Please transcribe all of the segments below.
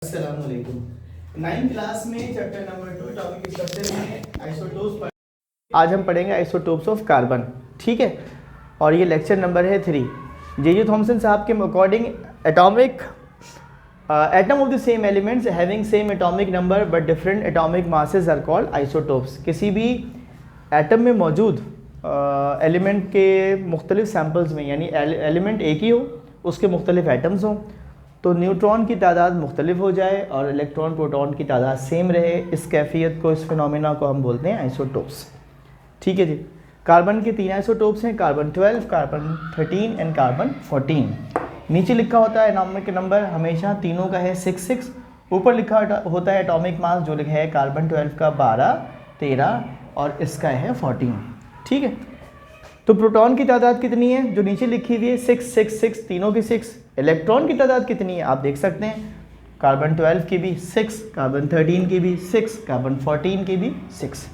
अस्सलामुअलैकुम। 9th class में chapter number 2 atomic structure में आइसोटोप्स आज हम पढ़ेंगे आइसोटोप्स ऑफ कार्बन। ठीक है, और ये लेक्चर नंबर है 3। जे थॉमसन साहब के according atomic atom of the same elements having same atomic number but different atomic masses are called isotopes. किसी भी एटम में मौजूद एलिमेंट के मुख्तलिफ सैम्पल्स में, यानी एलिमेंट एक ही हो, उसके मुख्तलिफ एटम्स हों, तो न्यूट्रॉन की तादाद मुख्तलिफ हो जाए और इलेक्ट्रॉन प्रोटॉन की तादाद सेम रहे, इस कैफियत को, इस फिनोमेना को हम बोलते हैं आइसोटोप्स। ठीक है जी। कार्बन के 3 आइसोटोप्स हैं, कार्बन 12, कार्बन 13 एंड कार्बन 14। नीचे लिखा होता है एटॉमिक नंबर हमेशा तीनों का है 66। ऊपर लिखा होता है एटॉमिक मास, जो लिखा है कार्बन 12 का 12, 13 और इसका है 14। ठीक है, तो प्रोटॉन की तादाद कितनी है जो नीचे लिखी हुई है 666, तीनों की 6। इलेक्ट्रॉन की तादाद कितनी है आप देख सकते हैं, कार्बन 12 की भी 6, कार्बन 13 की भी 6, कार्बन 14 की भी 6।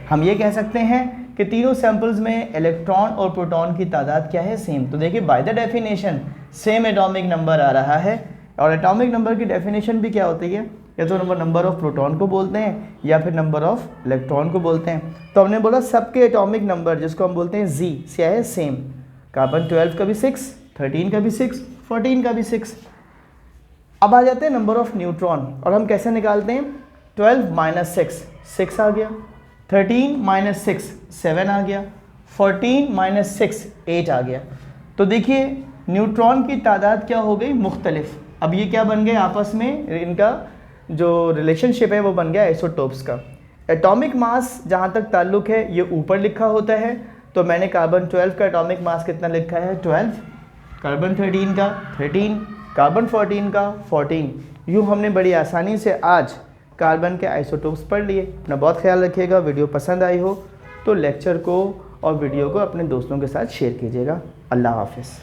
हम ये कह सकते हैं कि तीनों सैंपल्स में इलेक्ट्रॉन और प्रोटॉन की तादाद क्या है, सेम। तो देखिए by the definition same atomic number आ रहा है, और एटॉमिक नंबर की डेफिनेशन भी क्या होती है, या तो नंबर ऑफ प्रोटॉन को बोलते हैं या फिर नंबर ऑफ इलेक्ट्रॉन को बोलते हैं। तो हमने बोला सबके एटॉमिक नंबर जिसको हम बोलते हैं जी से है सेम। कार्बन 12 का भी 6, 13 का भी 6, 14 का भी 6। अब आ जाते हैं नंबर ऑफ न्यूट्रॉन, और हम कैसे निकालते हैं, 12 माइनस 6, 6 आ गया, 13 माइनस 6, 7 आ गया, 14 माइनस 6, 8 आ गया। तो देखिए न्यूट्रॉन की तादाद क्या हो गई, मुख्तलिफ। अब ये क्या बन गए आपस में, इनका जो रिलेशनशिप है वो बन गया आइसोटोप्स का। एटॉमिक मास जहाँ तक ताल्लुक़ है ये ऊपर लिखा होता है, तो मैंने कार्बन 12 का एटॉमिक मास कितना लिखा है 12, कार्बन 13 का 13, कार्बन 14 का 14। यूँ हमने बड़ी आसानी से आज कार्बन के आइसोटोप्स पढ़ लिए। अपना बहुत ख्याल रखिएगा। वीडियो पसंद आई हो तो लेक्चर को और वीडियो को अपने दोस्तों के साथ शेयर कीजिएगा। अल्लाह हाफ़िज़।